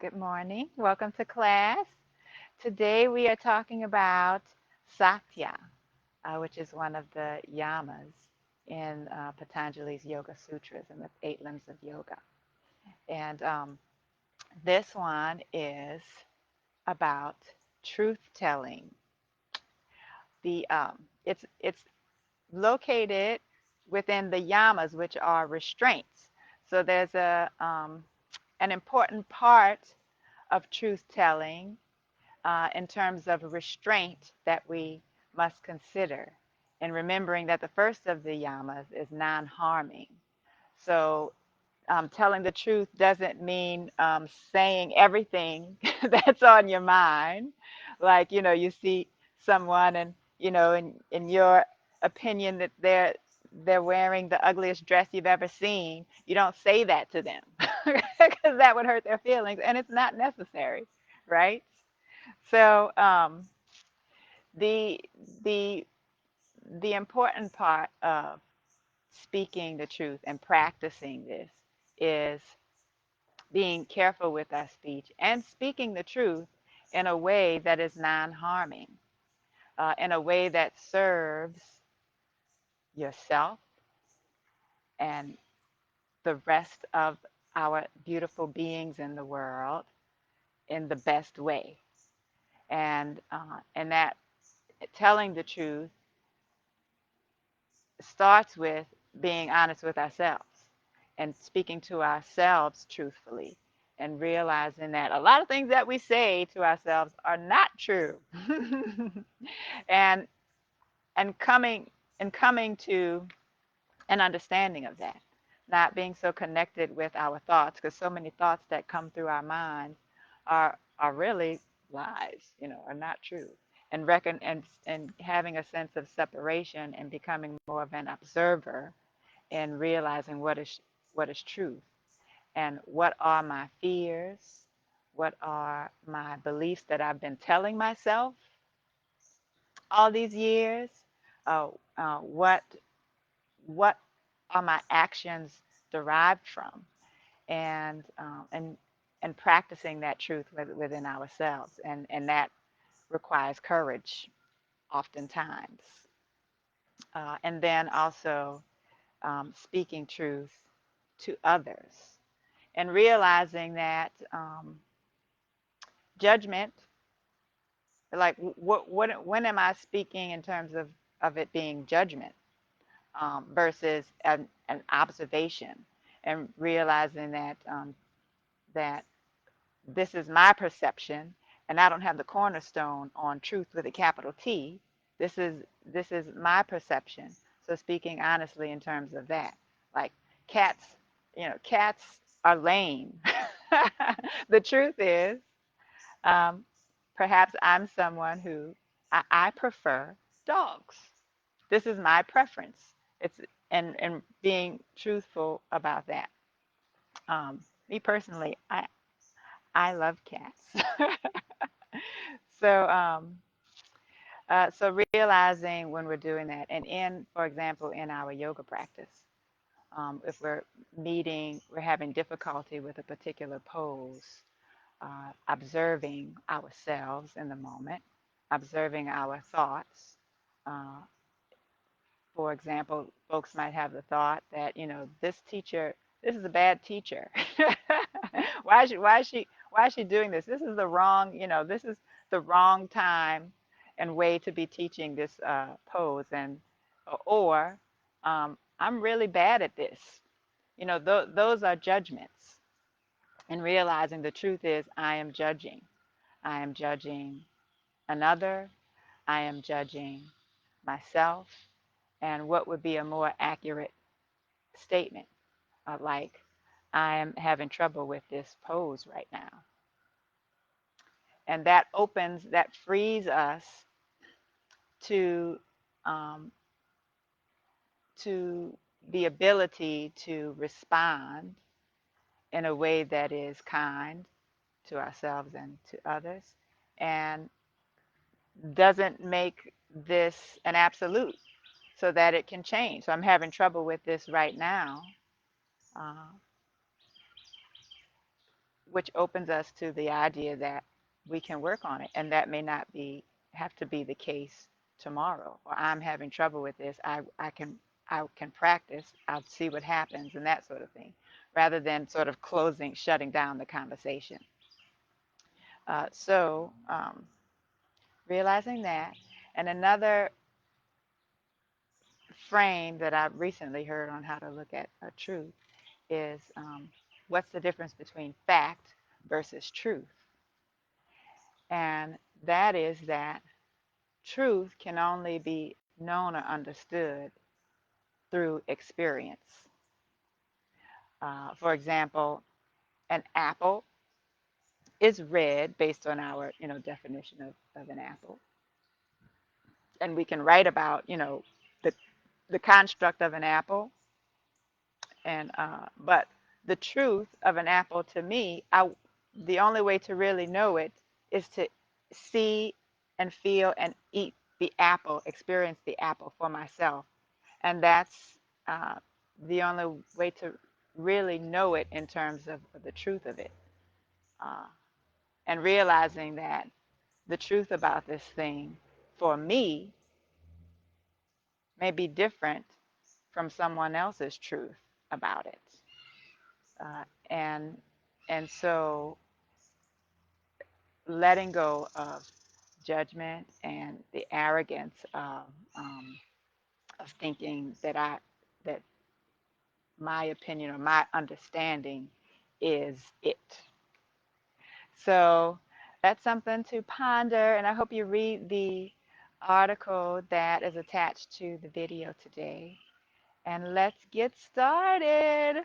Good morning. Welcome to class. Today we are talking about satya, which is one of the yamas in Patanjali's Yoga Sutras and the 8 limbs of yoga. And this one is about truth telling. It's located within the yamas, which are restraints. So there's an important part of truth telling in terms of restraint that we must consider. And remembering that the first of the yamas is non harming. So, telling the truth doesn't mean saying everything that's on your mind. Like, you see someone and, in your opinion that they're wearing the ugliest dress you've ever seen. You don't say that to them because that would hurt their feelings, and it's not necessary, right? So the the the important part of speaking the truth and practicing this is being careful with our speech and speaking the truth in a way that is non-harming, in a way that serves yourself and the rest of our beautiful beings in the world in the best way. And that telling the truth starts with being honest with ourselves and speaking to ourselves truthfully and realizing that a lot of things that we say to ourselves are not true. and and coming to an understanding of that, not being so connected with our thoughts, because so many thoughts that come through our minds are really lies, are not true. And having a sense of separation and becoming more of an observer and realizing what is truth and what are my fears, what are my beliefs that I've been telling myself all these years, uh, what are my actions derived from, and and practicing that truth within ourselves, and that requires courage oftentimes, and then also speaking truth to others and realizing that judgment, like what when am I speaking in terms of it being judgment, versus an observation, and realizing that this is my perception, and I don't have the cornerstone on truth with a capital T. This is my perception. So speaking honestly in terms of that, like cats, cats are lame. The truth is, um, perhaps I'm someone who I prefer dogs. This is my preference. It's and being truthful about that. Me personally, I love cats. So realizing when we're doing that, and for example, in our yoga practice, if we're having difficulty with a particular pose, observing ourselves in the moment, observing our thoughts. Uh, for example, folks might have the thought that, this is a bad teacher. Why is she doing this? This is the wrong time and way to be teaching this pose, or I'm really bad at this. Those are judgments. And realizing the truth is, I am judging. I am judging another. I am judging myself. And what would be a more accurate statement? Like, I am having trouble with this pose right now. And that frees us to um, to the ability to respond in a way that is kind to ourselves and to others, and doesn't make this an absolute, so that it can change. So I'm having trouble with this right now. Uh, which opens us to the idea that we can work on it, and that may not be have to be the case tomorrow. Or I'm having trouble with this. I can practice. I'll see what happens, and that sort of thing, rather than sort of shutting down the conversation. So realizing that, and another frame that I recently heard on how to look at a truth is what's the difference between fact versus truth? And that is that truth can only be known or understood through experience. For example, an apple is red based on our, definition of an apple. And we can write about, the, the construct of an apple. And but the truth of an apple to me, the only way to really know it is to see and feel and eat the apple, experience the apple for myself, and that's uh, the only way to really know it in terms of the truth of it, uh, and realizing that the truth about this thing for me may be different from someone else's truth about it. And so letting go of judgment and the arrogance of thinking that my opinion or my understanding is it. So that's something to ponder, and I hope you read the article that is attached to the video today. And let's get started.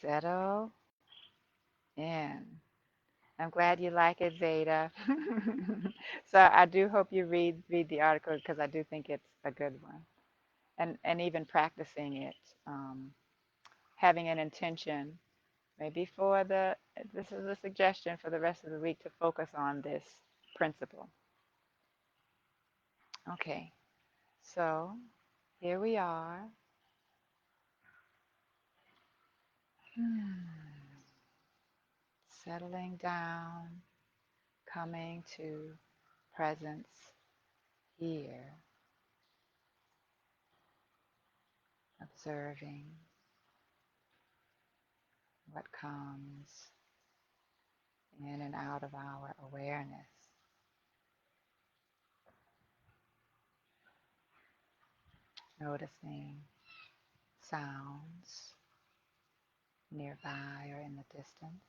Settle in. I'm glad you like it, Zeta. So I do hope you read the article because I do think it's a good one. And even practicing it, having an intention, maybe this is a suggestion for the rest of the week to focus on this principle. Okay, so here we are. Settling down, coming to presence here, observing what comes in and out of our awareness. Noticing sounds nearby or in the distance.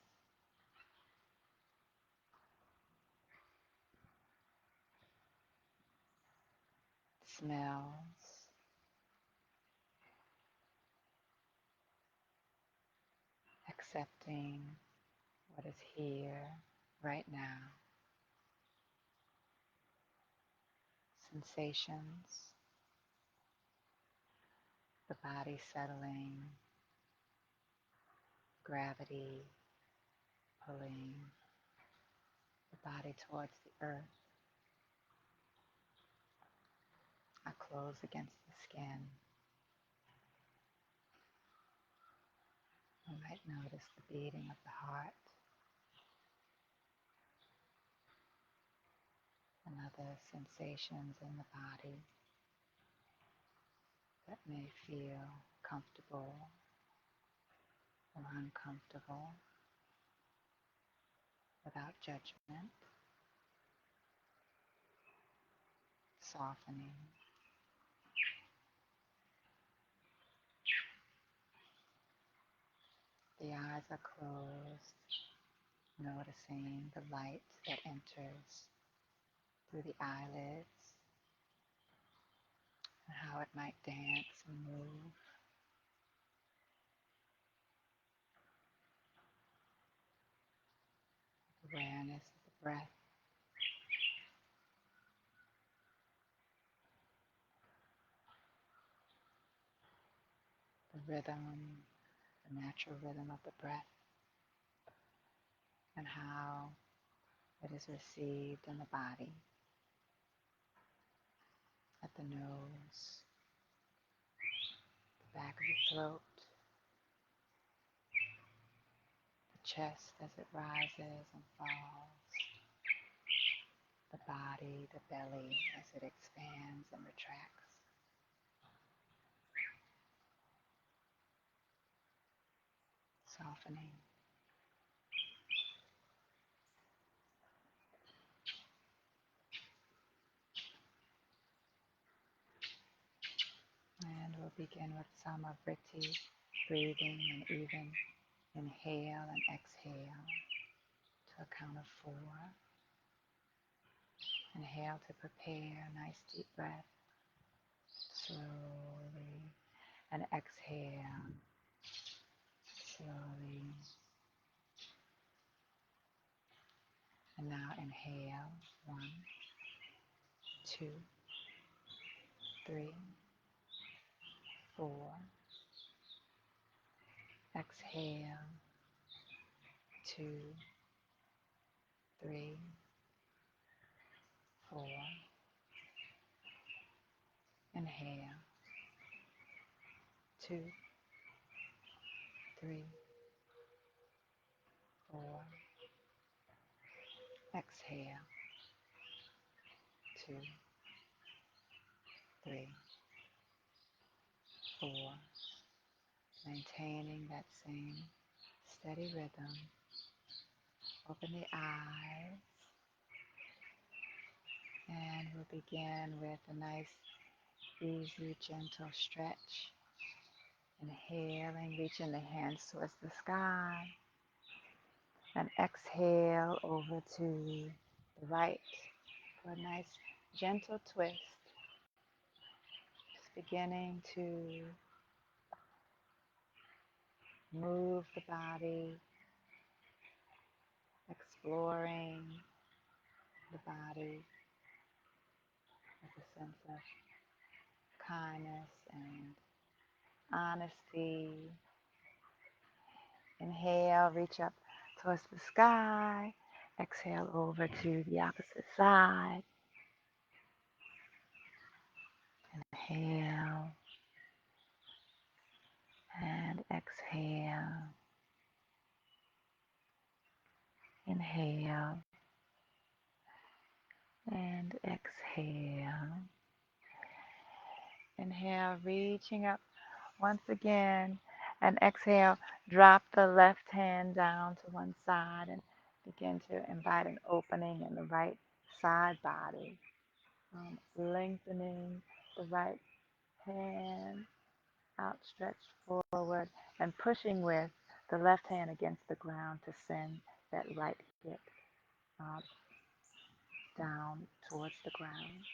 Smells. Accepting what is here right now. Sensations. The body settling. Gravity pulling the body towards the earth. Our clothes against the skin. You might notice the beating of the heart and other sensations in the body that may feel comfortable or uncomfortable without judgment, softening. The eyes are closed, noticing the light that enters through the eyelids and how it might dance and move. Awareness of the breath, the rhythm, the natural rhythm of the breath, and how it is received in the body, at the nose, the back of the throat, the chest as it rises and falls, the body, the belly as it expands and retracts, softening. And we'll begin with Samavriti breathing, and even inhale and exhale to a count of 4. Inhale to prepare, nice deep breath, slowly, and exhale, slowly. And now inhale, 1, 2, 3, 4. Exhale, 2, 3, 4. Inhale, 2, 3, 4. Exhale, 2, 3, 4. Maintaining that same steady rhythm. Open the eyes, and we'll begin with a nice, easy, gentle stretch. Inhaling, reaching the hands towards the sky, and exhale over to the right for a nice, gentle twist. Just beginning to move the body, exploring the body with a sense of kindness and honesty. Inhale, reach up towards the sky. Exhale over to the opposite side. Inhale and exhale. Inhale and exhale. Inhale, reaching up once again, and exhale, drop the left hand down to one side and begin to invite an opening in the right side body. Lengthening the right hand outstretched forward and pushing with the left hand against the ground to send that right hip uh, down towards the ground.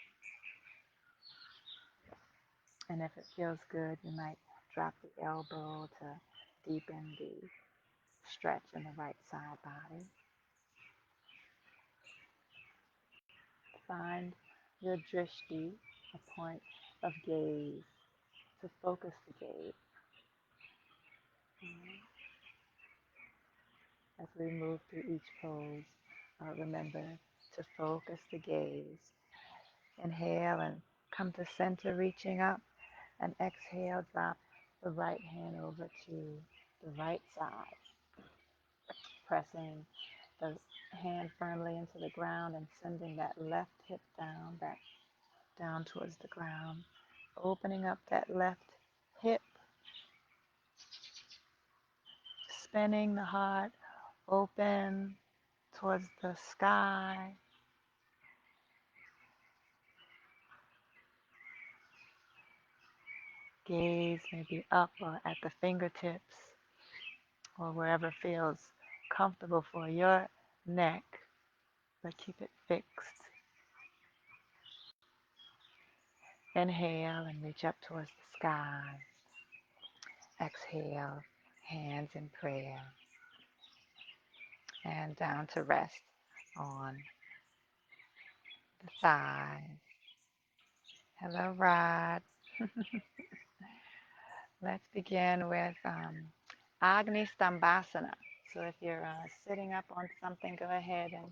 And if it feels good, you might drop the elbow to deepen the stretch in the right side body. Find your drishti, a point of gaze, to focus the gaze. As we move through each pose, remember to focus the gaze. Inhale and come to center, reaching up, and exhale, drop the right hand over to the right side, pressing the hand firmly into the ground and sending that left hip down, back down towards the ground, opening up that left hip, spinning the heart open towards the sky. Gaze maybe up or at the fingertips or wherever feels comfortable for your neck, but keep it fixed. Inhale and reach up towards the sky. Exhale, hands in prayer, and down to rest on the thighs. Hello, Rod. Let's begin with Agni Stambasana. So if you're sitting up on something, go ahead and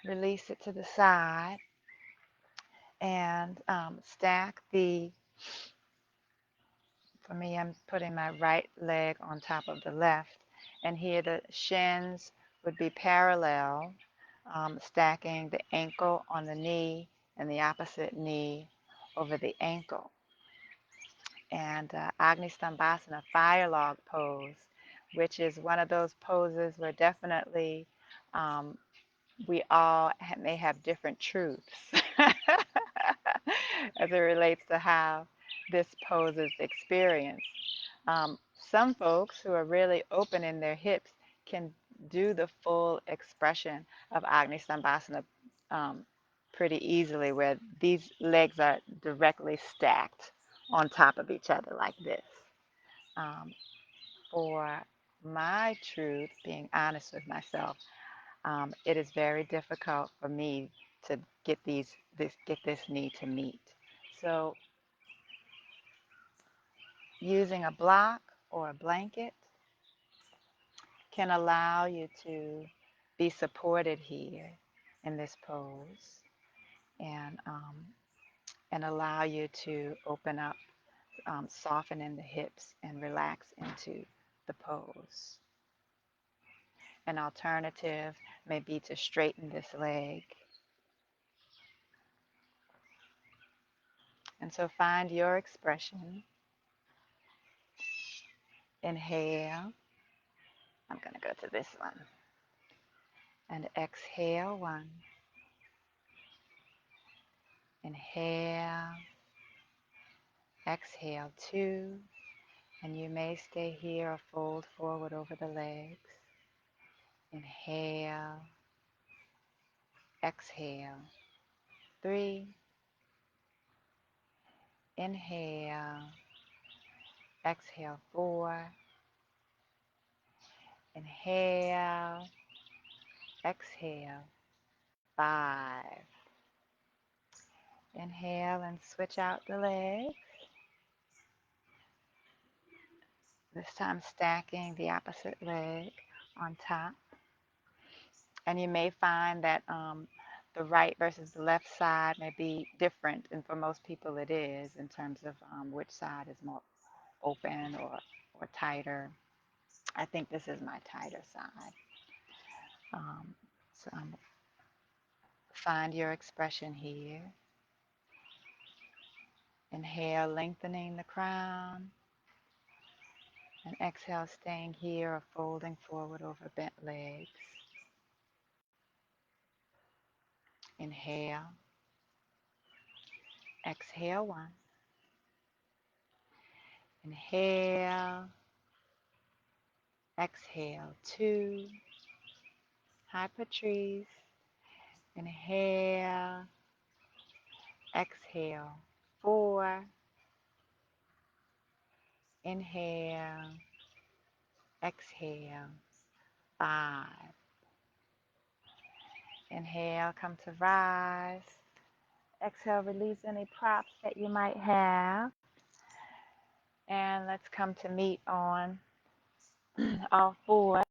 release it to the side, and stack for me, I'm putting my right leg on top of the left, And here the shins would be parallel, stacking the ankle on the knee and the opposite knee over the ankle. And Agni Stambasana, fire log pose, which is one of those poses where definitely we all may have different truths as it relates to how this pose is experienced. Some folks who are really open in their hips can do the full expression of Agni Stambasana pretty easily, where these legs are directly stacked on top of each other like this. For my truth, being honest with myself, it is very difficult for me to get this knee to meet. So using a block or a blanket can allow you to be supported here in this pose, and allow you to open up, soften in the hips and relax into the pose. An alternative may be to straighten this leg. And so find your expression. Inhale. I'm going to go to this one. And exhale, 1. Inhale. Exhale, 2. And you may stay here or fold forward over the legs. Inhale. Exhale, 3. Inhale. Exhale, 4. Inhale. Exhale, 5. Inhale and switch out the legs. This time stacking the opposite leg on top. And you may find that the right versus the left side may be different, and for most people it is, in terms of which side is more open or tighter. I think this is my tighter side. So find your expression here. Inhale, lengthening the crown. And exhale, staying here or folding forward over bent legs. Inhale. Exhale, 1. Inhale. Exhale, 2. Hypertrees. Inhale. Exhale, 4. Inhale. Exhale, 5. Inhale, come to rise. Exhale, release any props that you might have. And let's come to meet on all fours.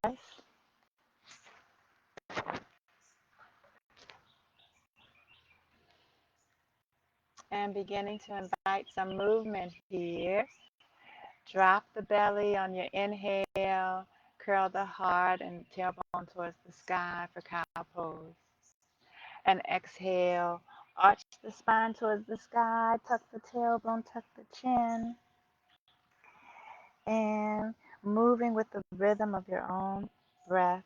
And beginning to invite some movement here. Drop the belly on your inhale. Curl the heart and tailbone towards the sky for cow pose. And exhale, arch the spine towards the sky, tuck the tailbone, tuck the chin. And moving with the rhythm of your own breath,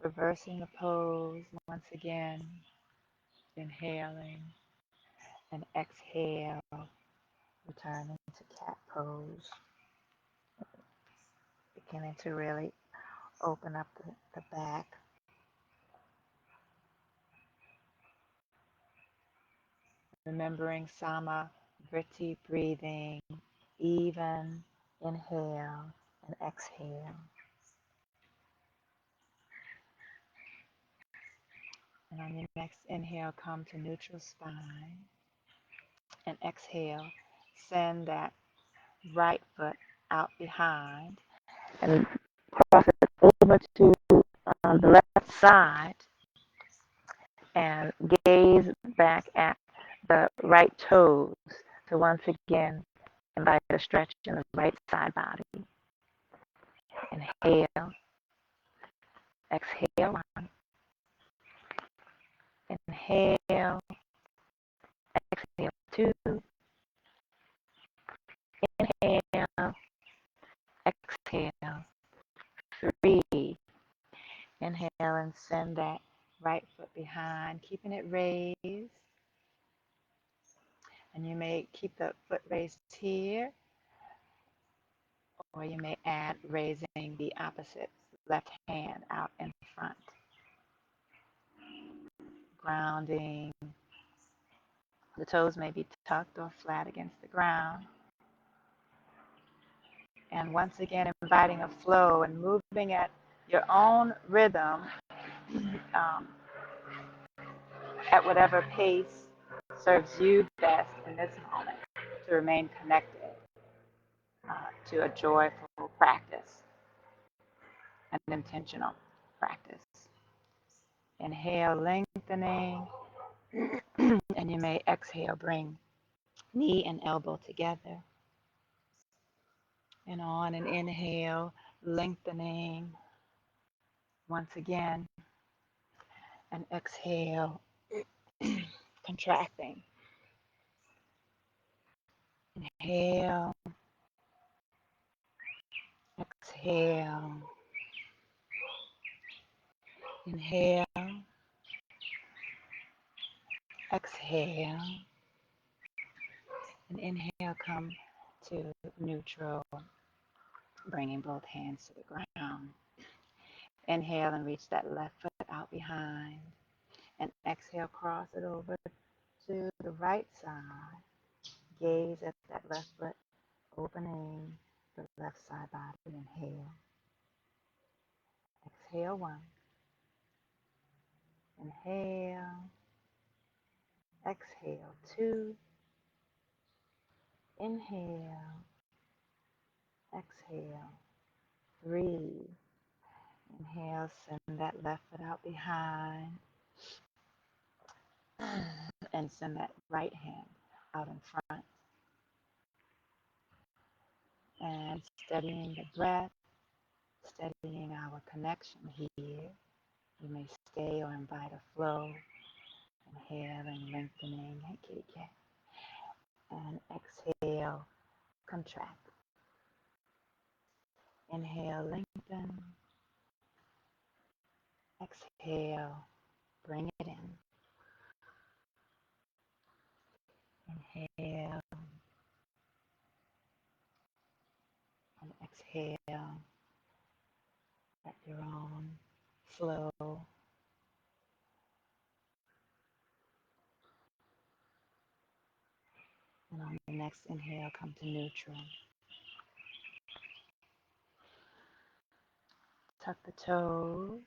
reversing the pose once again. Inhaling and exhale, returning to cat pose. Beginning to really open up the back. Remembering Sama Vritti breathing, even inhale and exhale. And on your next inhale, come to neutral spine. And exhale, send that right foot out behind and cross it over to the left side and gaze back at the right toes to once again invite a stretch in the right side body. Inhale Exhale 1. Inhale. Exhale 2. Inhale. Exhale 3. Inhale and send that right foot behind, keeping it raised. And you may keep the foot raised here, or you may add raising the opposite left hand out in front. Grounding. The toes may be tucked or flat against the ground. And once again, inviting a flow and moving at your own rhythm, at whatever pace serves you best in this moment to remain connected to a joyful practice, an intentional practice. Inhale, lengthening, and you may exhale, bring knee and elbow together. And on an inhale, lengthening once again, and exhale, contracting. Inhale, exhale, inhale, exhale, and inhale, come to neutral, bringing both hands to the ground. Inhale and reach that left foot out behind, and exhale, cross it over to the right side. Gaze at that left foot, opening the left side body. Inhale. Exhale 1. Inhale. Exhale 2. Inhale. Exhale 3. Inhale, send that left foot out behind, and send that right hand out in front. And steadying the breath, steadying our connection here. You may stay or invite a flow. Inhaling, lengthening, hey kitty cat. And exhale, contract. Inhale, lengthen. Exhale, bring it in. Inhale, and exhale at your own flow. And on the next inhale, come to neutral. Tuck the toes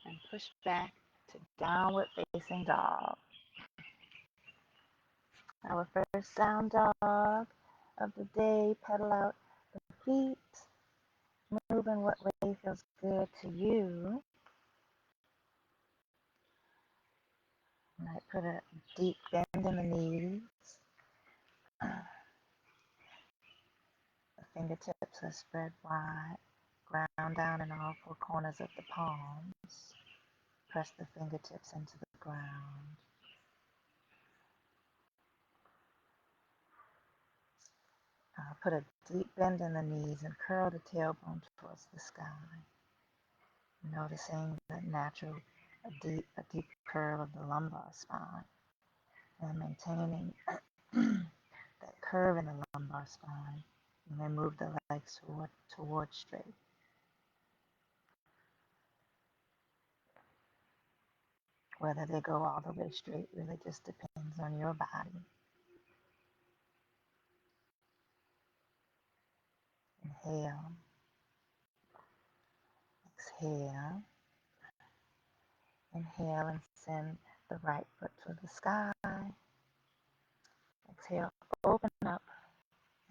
and push back to downward facing dog. Our first down dog of the day. Pedal out the feet. Move in what way feels good to you. Might put a deep bend in the knees. The fingertips are spread wide. Ground down in all 4 corners of the palms. Press the fingertips into the ground. Put a deep bend in the knees and curl the tailbone towards the sky. Noticing the natural, a deep curl of the lumbar spine. And maintaining that curve in the lumbar spine. And then move the legs towards straight. Whether they go all the way straight really just depends on your body. Inhale. Exhale. Inhale and send the right foot to the sky. Exhale, open up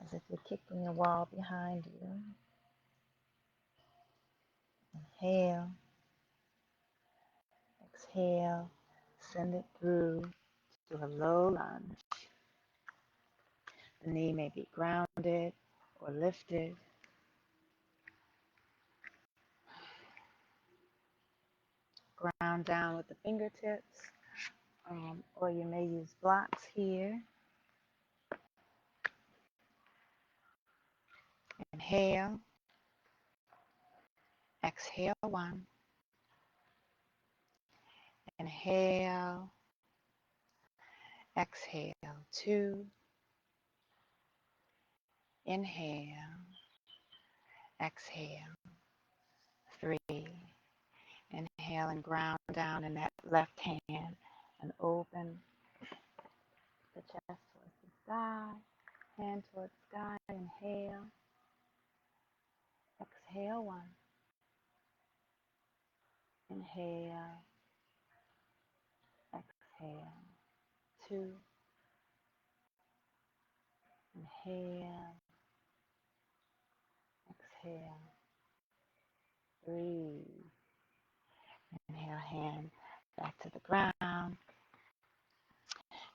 as if you're kicking a wall behind you. Inhale. Exhale, send it through to a low lunge. The knee may be grounded or lifted. ground down with the fingertips, or you may use blocks here. Inhale, exhale 1. Inhale, exhale 2. Inhale, exhale 3. Inhale and ground down in that left hand and open the chest towards the sky, hand towards sky. Inhale, exhale 1. Inhale, exhale 2. Inhale, exhale 3. Inhale, hand back to the ground.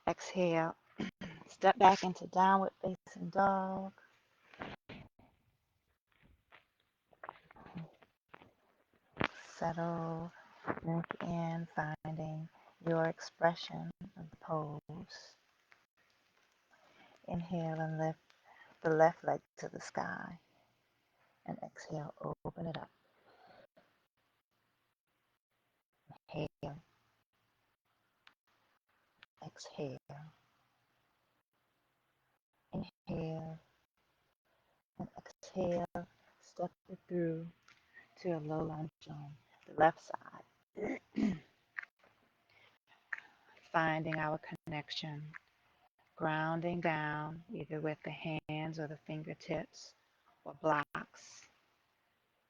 Exhale, step back into downward facing dog. Settle, neck in, finding your expression of the pose. Inhale and lift the left leg to the sky. And exhale, open it up. Inhale, exhale. Inhale and exhale, step it through to a low lunge on the left side. Finding our connection, grounding down either with the hands or the fingertips or blocks,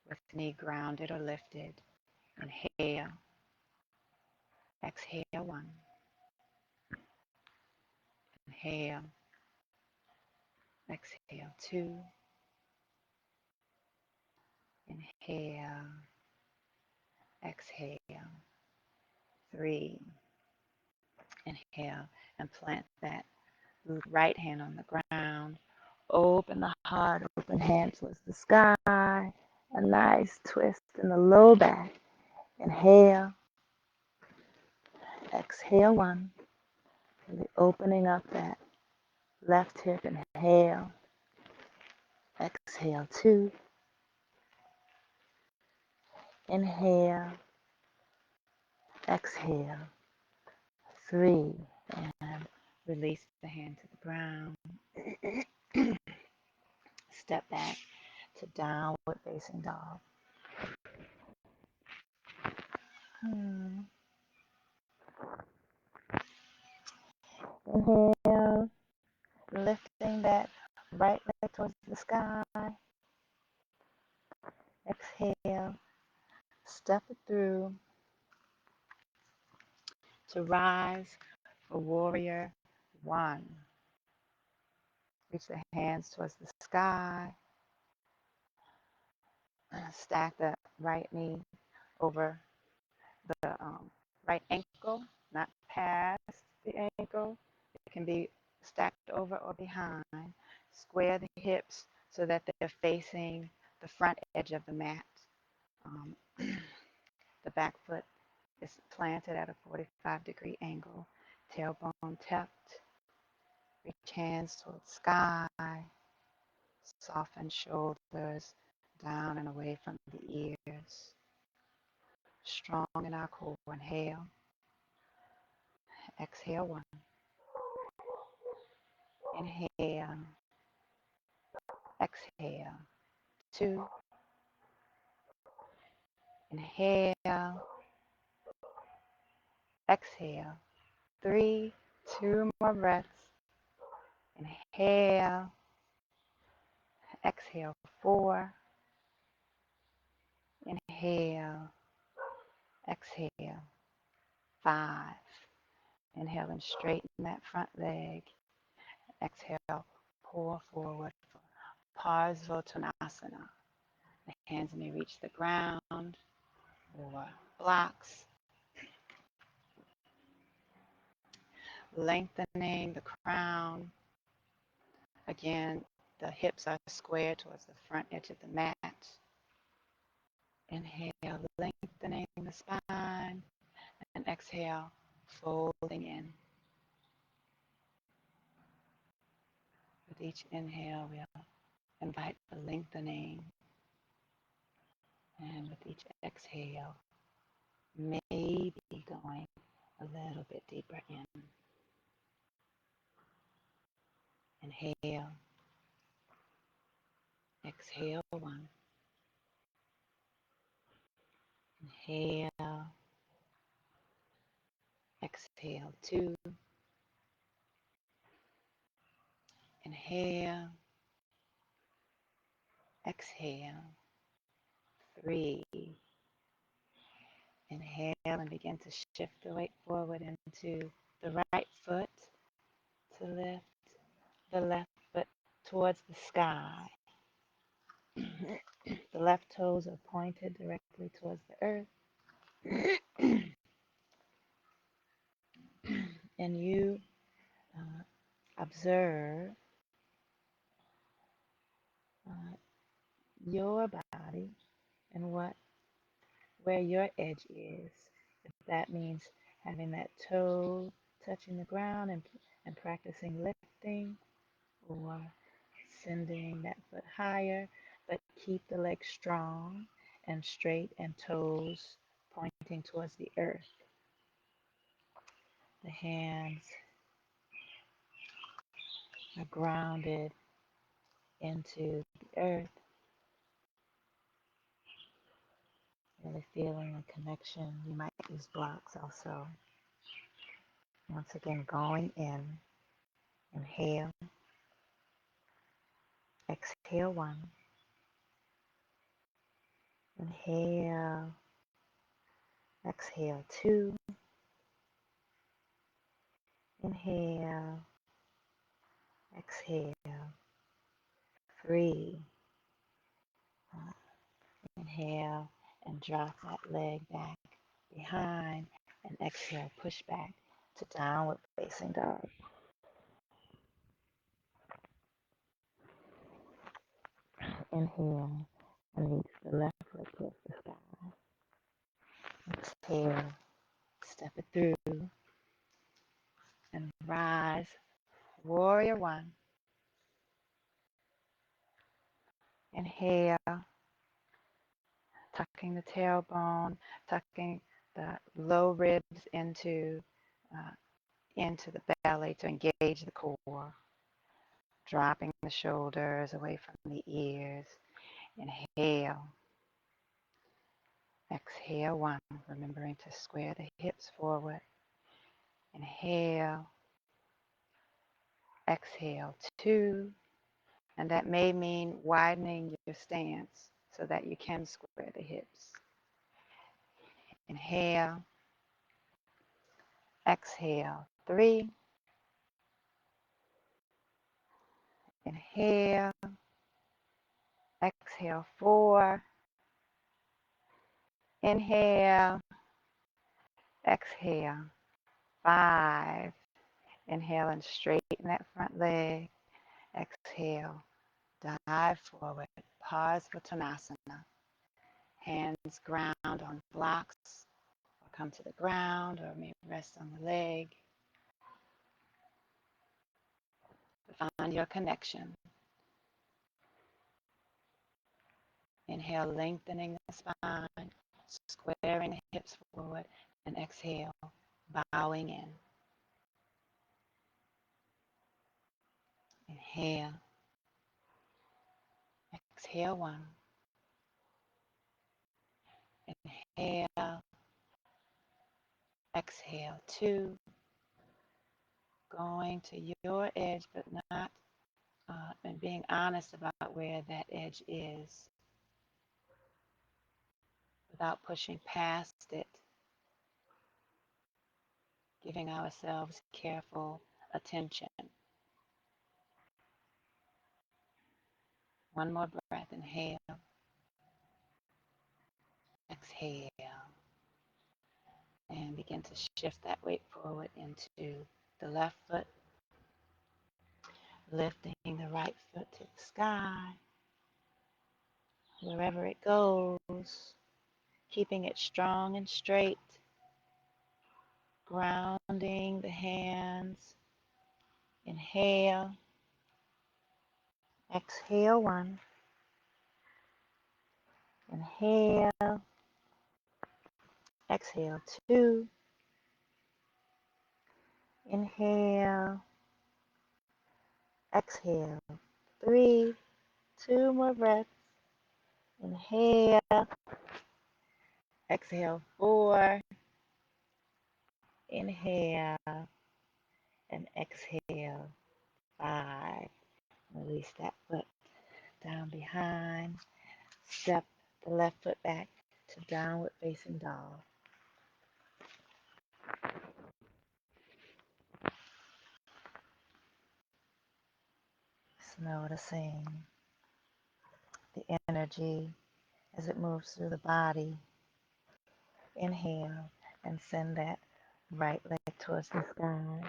with knee grounded or lifted. Inhale, exhale 1. Inhale, exhale 2. Inhale, exhale 3. Inhale and plant that right hand on the ground. Open the heart, open hand towards the sky. A nice twist in the low back. Inhale, exhale 1. Really opening up that left hip. Inhale, exhale 2. Inhale, exhale 3. And release the hand to the ground. Step back to downward facing dog. Inhale, lifting that right leg towards the sky. Exhale, step it through to rise for warrior 1. Reach the hands towards the sky. Stack the right knee over the right ankle, not past the ankle. It can be stacked over or behind. Square the hips so that they're facing the front edge of the mat. The back foot is planted at a 45-degree angle. Tailbone tucked. Reach hands towards sky. Soften shoulders down and away from the ears. Strong in our core. Inhale. Exhale 1. Inhale. Exhale 2. Inhale. Exhale 3. 2 more breaths. Inhale. Exhale 4. Inhale. Exhale 5. Inhale and straighten that front leg. Exhale, pull forward for Parsvottanasana. The hands may reach the ground or blocks. Lengthening the crown. Again, the hips are squared towards the front edge of the mat. Inhale, lengthening the spine. exhale, folding in. With each inhale, we'll invite a lengthening. And with each exhale, maybe going a little bit deeper in. Inhale, exhale, 1. Inhale, exhale, 2. Inhale, exhale, 3. Inhale and begin to shift the weight forward into the right foot to lift the left foot towards the sky. The left toes are pointed directly towards the earth. And you observe your body and where your edge is. If that means having that toe touching the ground and practicing lifting, or sending that foot higher, but keep the legs strong and straight and toes pointing towards the earth. The hands are grounded into the earth, really feeling a connection. You might use blocks also. Once again, going in. Inhale, exhale, 1. Inhale, exhale, 2. Inhale, exhale, 3. Inhale and drop that leg back behind, and exhale, push back to downward facing dog. Inhale and reach the left leg towards the sky. Exhale, step it through and rise. Warrior 1. Inhale, tucking the tailbone, tucking the low ribs into the belly to engage the core. Dropping the shoulders away from the ears. Inhale. Exhale, 1. Remembering to square the hips forward. Inhale. Exhale, 2. And that may mean widening your stance so that you can square the hips. Inhale. Exhale, 3. Inhale. Exhale, 4. Inhale. Exhale, 5. Inhale and straighten that front leg. Exhale, dive forward. Parsvottanasana. Hands ground on blocks, or come to the ground, or maybe rest on the leg. Find your connection. Inhale, lengthening the spine, squaring the hips forward, and exhale, bowing in. Inhale. Exhale, 1. Inhale. Exhale, 2. Going to your edge, but not, and being honest about where that edge is, without pushing past it, giving ourselves careful attention. One more breath. Inhale. Exhale. And begin to shift that weight forward into the left foot, lifting the right foot to the sky, wherever it goes, keeping it strong and straight. grounding the hands. Inhale, exhale 1. Inhale, exhale 2. Inhale, exhale 3. 2 more breaths. Inhale, exhale 4. Inhale and exhale 5. Release that foot down behind. Step the left foot back to downward facing dog. Just noticing the energy as it moves through the body. Inhale and send that right leg towards the sky.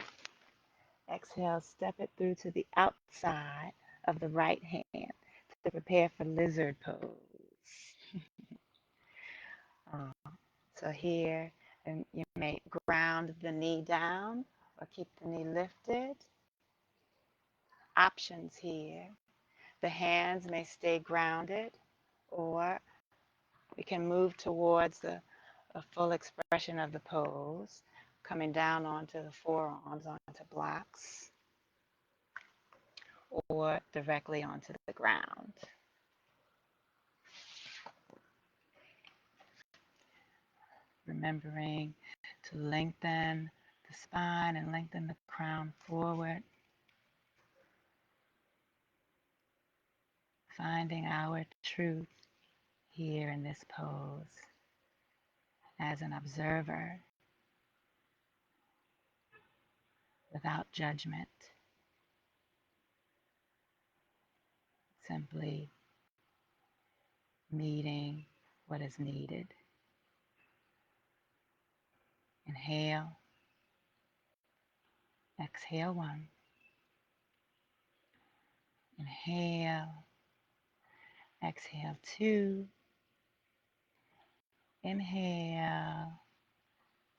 Exhale, step it through to the outside of the right hand to prepare for lizard pose. So here, and you may ground the knee down or keep the knee lifted. Options here. The hands may stay grounded, or we can move towards a full expression of the pose, coming down onto the forearms, onto blocks, or directly onto the ground. Remembering to lengthen the spine and lengthen the crown forward. Finding our truth here in this pose as an observer without judgment. Simply meeting what is needed. Inhale, exhale 1. Inhale, exhale 2. Inhale,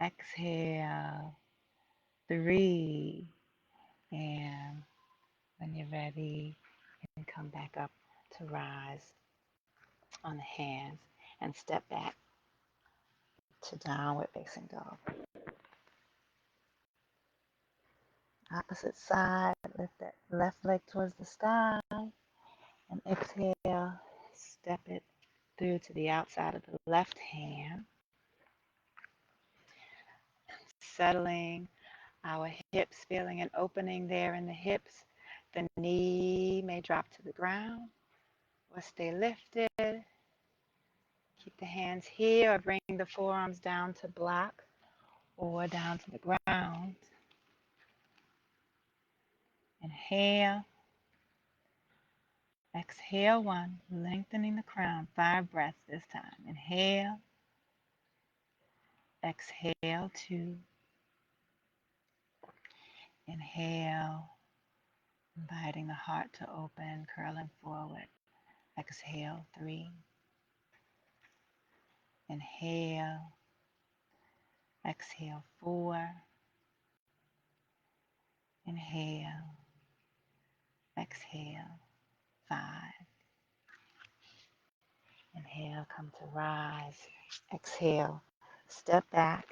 exhale 3. And when you're ready, you can come back up to rise on the hands and step back to downward facing dog. Opposite side, lift that left leg towards the sky and exhale, step it through to the outside of the left hand. Settling our hips, feeling an opening there in the hips. The knee may drop to the ground or stay lifted. Keep the hands here or bring the forearms down to block or down to the ground. Inhale. Exhale 1, lengthening the crown. 5 breaths this time. Inhale. Exhale 2. Inhale, inviting the heart to open, curling forward. Exhale 3. Inhale. Exhale 4. Inhale. Exhale 5. Inhale, come to rise. Exhale, step back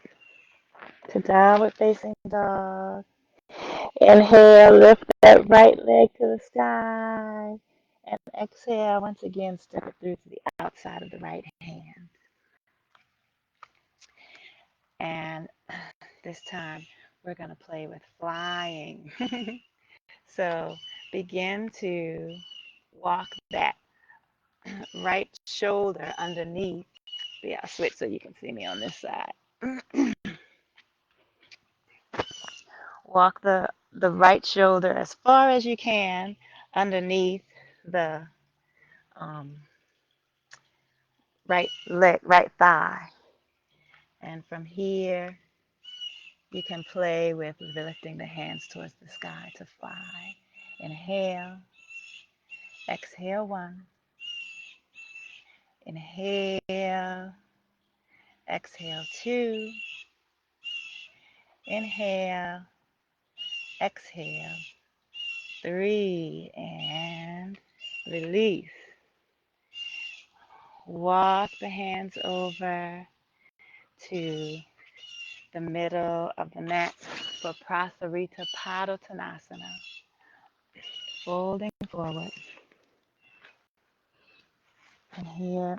to downward facing dog. Inhale, lift that right leg to the sky. And exhale, once again, step it through to the outside of the right hand. And this time, we're going to play with flying. So begin to walk that right shoulder underneath. Yeah, I'll switch so you can see me on this side. Walk the right shoulder as far as you can underneath the right leg, right thigh. And from here, you can play with lifting the hands towards the sky to fly. Inhale. Exhale 1. Inhale. Exhale 2. Inhale, exhale. 3, and release. Walk the hands over to the middle of the mat for Prasarita Padottanasana. Folding forward. And here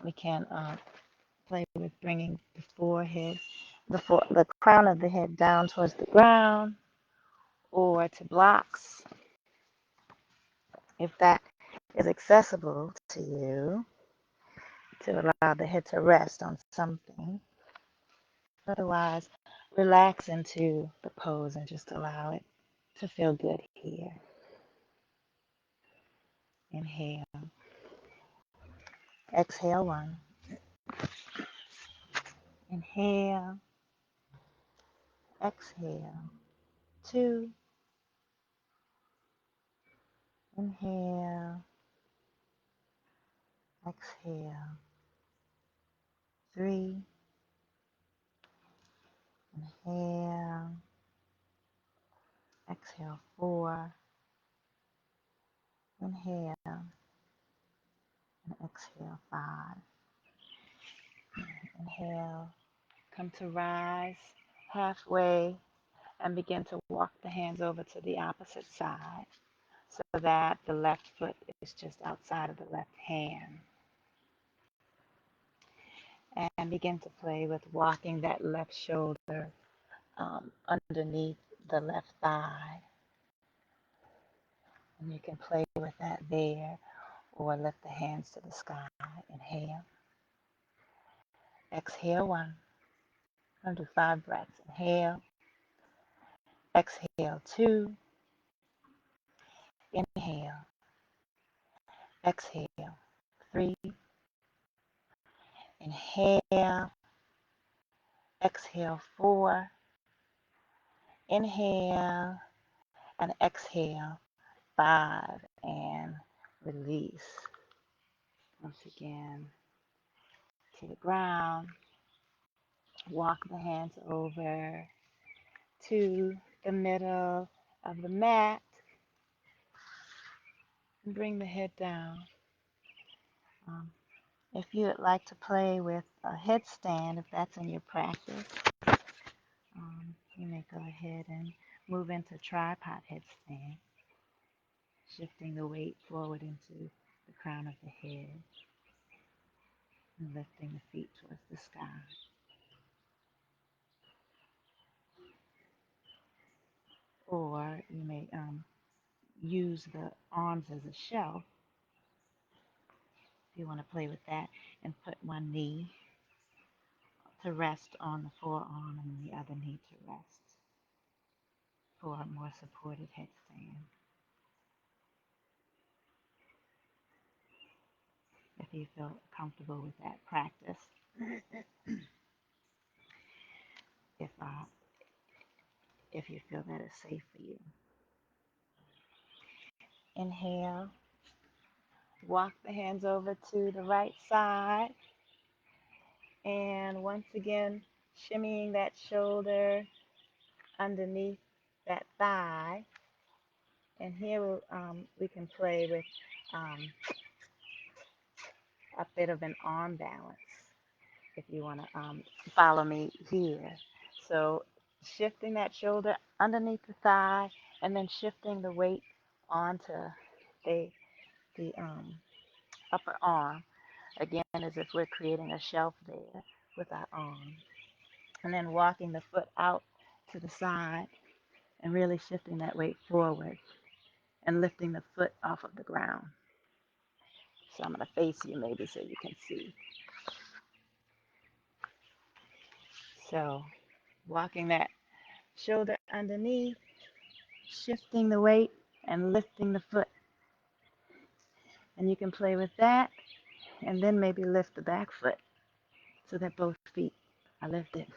we can play with bringing the forehead, the crown of the head down towards the ground, or to blocks, if that is accessible to you, to allow the head to rest on something. Otherwise, relax into the pose and just allow it to feel good here. Inhale. Exhale, 1. Inhale. Exhale, 2. Inhale. Exhale, 3. Inhale. Exhale, 4. Inhale. And exhale, 5. Inhale. Come to rise halfway and begin to walk the hands over to the opposite side so that the left foot is just outside of the left hand. And begin to play with walking that left shoulder underneath the left thigh. And you can play with that there or lift the hands to the sky. Inhale. Exhale, 1. Come to 5 breaths. Inhale. Exhale, 2. Inhale. Exhale, 3. Inhale. Exhale, 4. Inhale. And exhale, 5. And release. Once again, to the ground. Walk the hands over to the middle of the mat. And bring the head down. If you would like to play with a headstand, if that's in your practice, you may go ahead and move into tripod headstand, shifting the weight forward into the crown of the head and lifting the feet towards the sky. Or you may use the arms as a shelf if you want to play with that, and put one knee to rest on the forearm and the other knee to rest for a more supported headstand. If you feel comfortable with that practice, if you feel that is safe for you. Inhale. Walk the hands over to the right side. And once again, shimmying that shoulder underneath that thigh. And here we can play with a bit of an arm balance if you want to follow me here. So shifting that shoulder underneath the thigh and then shifting the weight onto the upper arm, again, as if we're creating a shelf there with our arm. And then walking the foot out to the side and really shifting that weight forward and lifting the foot off of the ground. So I'm going to face you maybe so you can see. So walking that shoulder underneath, shifting the weight and lifting the foot. And you can play with that and then maybe lift the back foot so that both feet are lifted.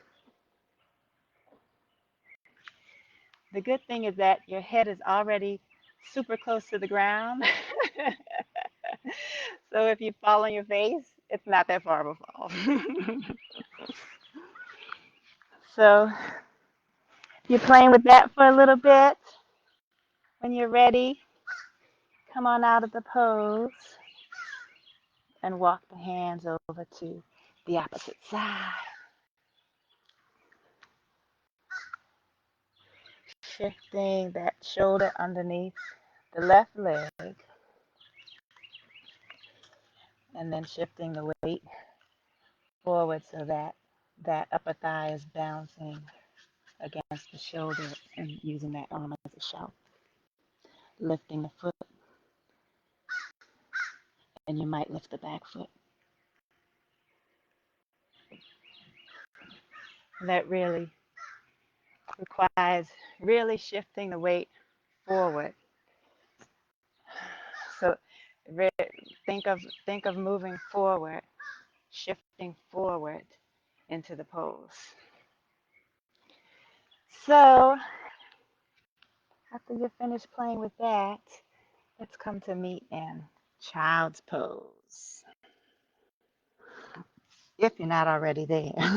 The good thing is that your head is already super close to the ground. So if you fall on your face, it's not that far of a fall. So You're playing with that for a little bit. When you're ready, come on out of the pose and walk the hands over to the opposite side. Shifting that shoulder underneath the left leg and then shifting the weight forward so that that upper thigh is bouncing against the shoulder and using that arm as a shelf. Lifting the foot, and you might lift the back foot. That really requires really shifting the weight forward. So think of moving forward, shifting forward into the pose. So after you're finished playing with that, let's come to meet in child's pose. If you're not already there.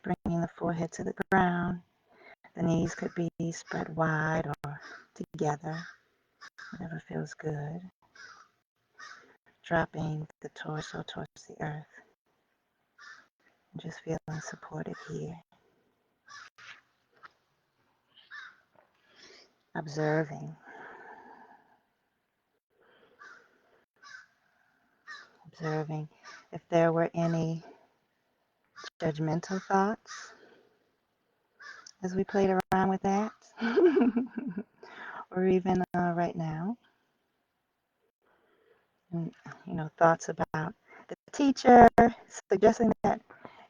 Bringing the forehead to the ground. The knees could be spread wide or together, whatever feels good. Dropping the torso towards the earth. And just feeling supported here. Observing. Observing if there were any judgmental thoughts as we played around with that. Or even right now. And, thoughts about the teacher suggesting that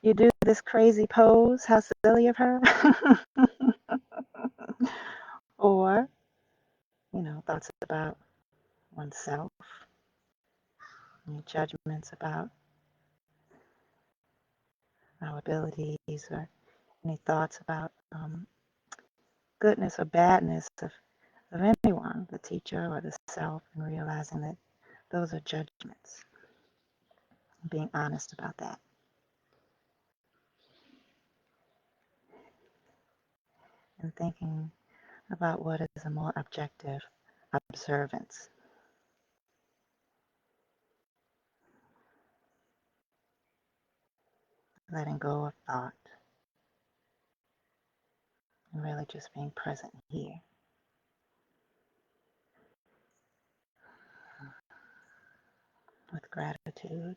you do this crazy pose. How silly of her. Or, thoughts about oneself. Any judgments about our abilities, or any thoughts about goodness or badness of anyone, the teacher or the self, and realizing that those are judgments. Being honest about that. And thinking about what is a more objective observance. Letting go of thought. And really just being present here. With gratitude.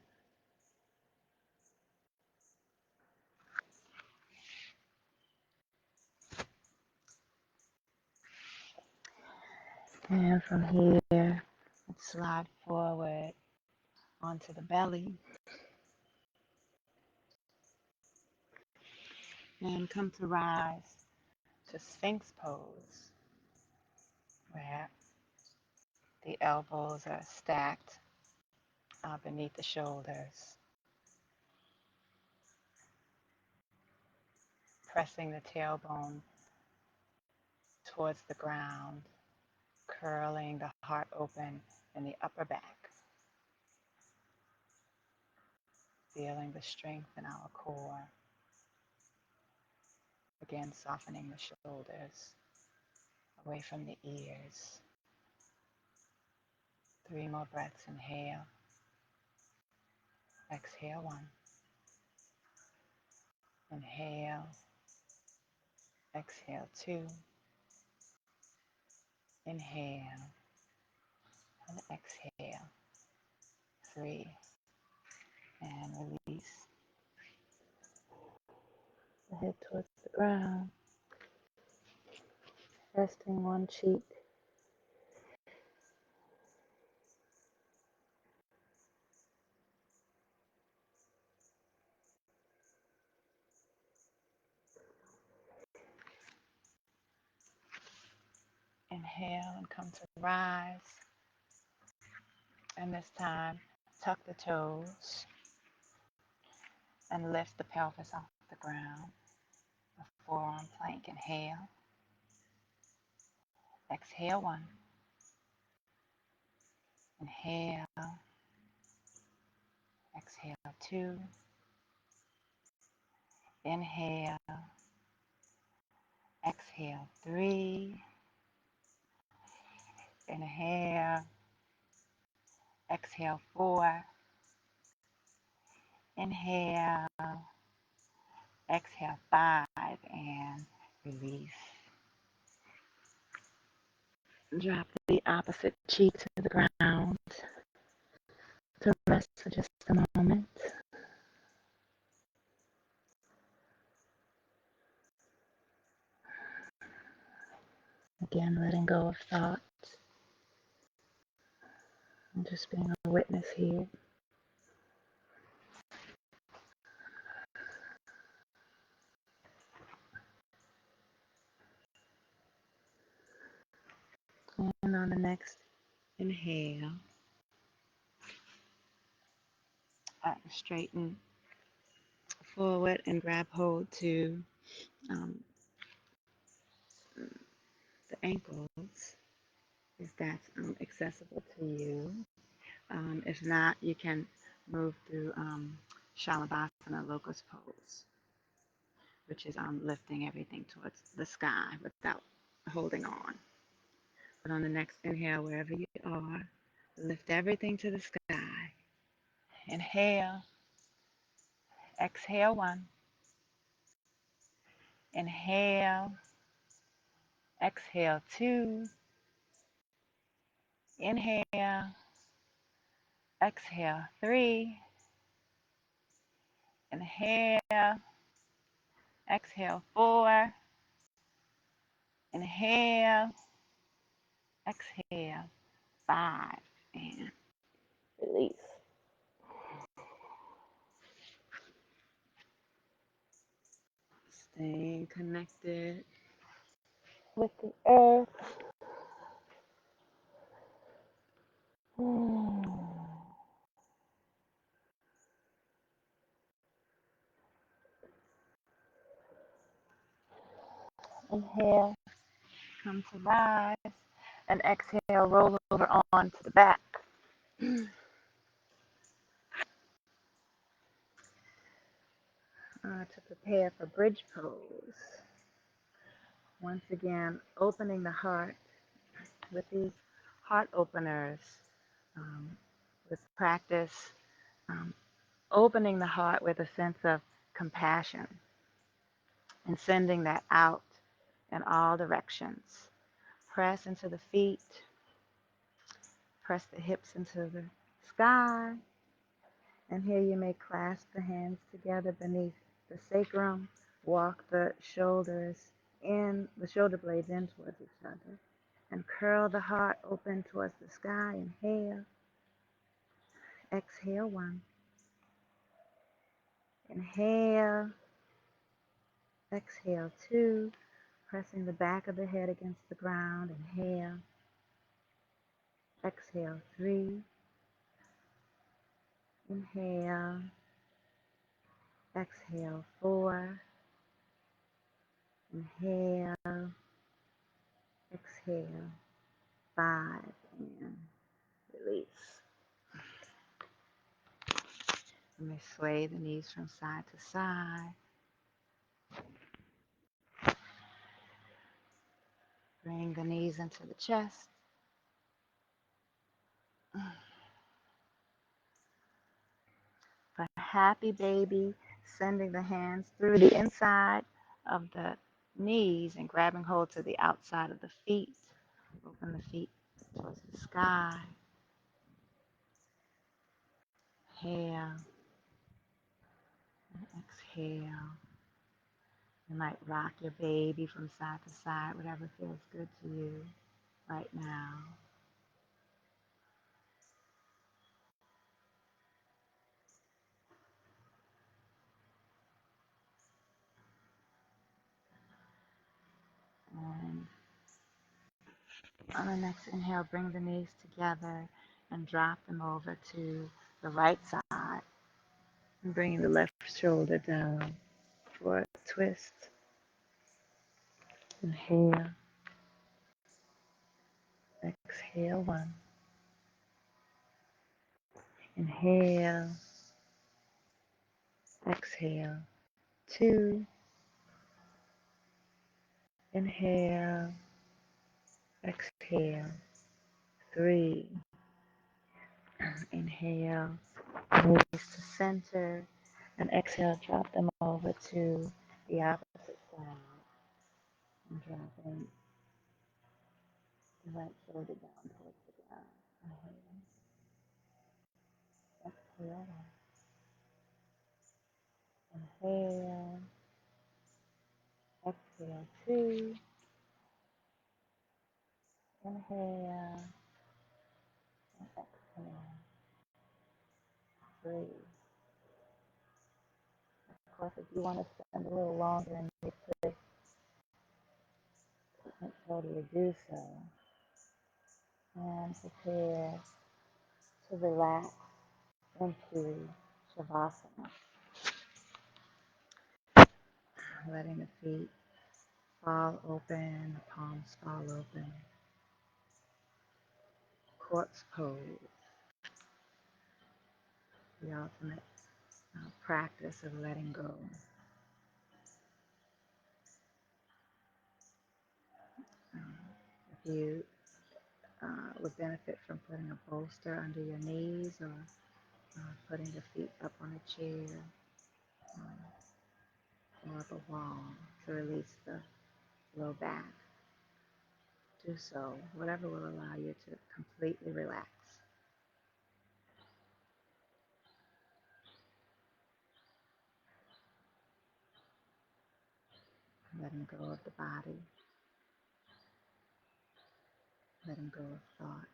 And from here, slide forward onto the belly. And come to rise to Sphinx Pose, where the elbows are stacked beneath the shoulders. Pressing the tailbone towards the ground, curling the heart open in the upper back. Feeling the strength in our core. Again, softening the shoulders away from the ears. 3 more breaths. Inhale. Exhale 1. Inhale. Exhale 2. Inhale. And exhale. 3. And release. The head towards the ground. Resting one cheek. Inhale and come to rise. And this time, tuck the toes and lift the pelvis off the ground. A forearm plank. Inhale. Exhale 1. Inhale. Exhale 2. Inhale. Exhale 3. Inhale. Exhale 4. Inhale. Exhale 5 and release. Drop the opposite cheek to the ground to rest for just a moment. Again, letting go of thought and just being a witness here. And on the next inhale, straighten forward and grab hold to the ankles if that's accessible to you. If not, you can move through Shalabhasana, Locust Pose, which is lifting everything towards the sky without holding on. But on the next inhale, wherever you are, lift everything to the sky. Inhale. Exhale 1. Inhale. Exhale 2. Inhale. Exhale 3. Inhale. Exhale 4. Inhale. Exhale 5 and release. Staying connected with the earth. Inhale, come to rise, and exhale, roll over onto the back. To prepare for bridge pose. Once again, opening the heart with these heart openers. With practice, opening the heart with a sense of compassion and sending that out in all directions. Press into the feet, press the hips into the sky, and here you may clasp the hands together beneath the sacrum, walk the shoulders in, the shoulder blades in towards each other, and curl the heart open towards the sky. Inhale, exhale 1. Inhale, exhale 2, pressing the back of the head against the ground. Inhale, exhale 3. Inhale, exhale 4. Inhale, exhale 5, and release. You may sway the knees from side to side. Bring the knees into the chest. For happy baby, sending the hands through the inside of the knees and grabbing hold to the outside of the feet. Open the feet towards the sky. Inhale and exhale. You might rock your baby from side to side, whatever feels good to you right now. And on the next inhale, bring the knees together and drop them over to the right side. And bringing the left shoulder down for a twist. Inhale. Exhale 1. Inhale. Exhale. 2. Inhale. Exhale. 3. Inhale. Release to center. And exhale, drop them over to the opposite side. And dropping the right shoulder down towards the ground. Inhale. Exhale. Inhale. Exhale. 2. Inhale. And exhale. 3. Of course, if you want to spend a little longer in this place, you can totally do so. And prepare to relax into Shavasana. Letting the feet fall open, the palms fall open. Corpse pose, the ultimate practice of letting go. If you would benefit from putting a bolster under your knees or putting the feet up on a chair or up a wall to release the low back, do so. Whatever will allow you to completely relax. Letting go of the body, letting go of thought.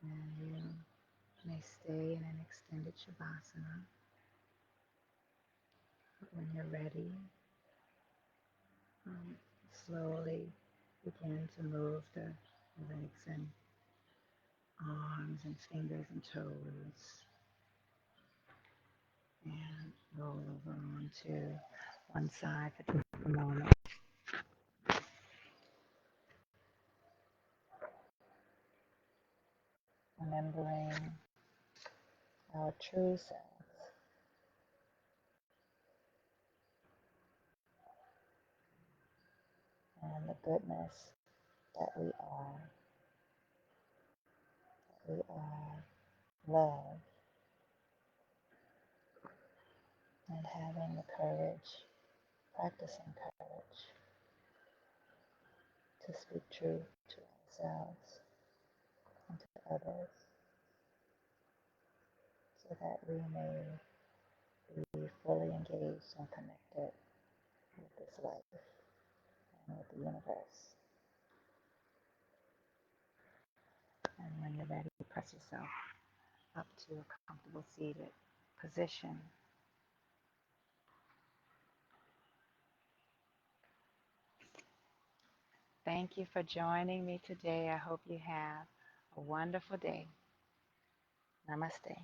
And you may stay in an extended Shavasana. But when you're ready, slowly begin to move the legs and arms and fingers and toes and roll over onto one side for just a moment. Remembering our true selves and the goodness that we are. We are love, and having the courage, practicing courage to speak truth to ourselves and to others so that we may be fully engaged and connected with this life and with the universe. And when you're ready, press yourself up to a comfortable seated position. Thank you for joining me today. I hope you have a wonderful day. Namaste.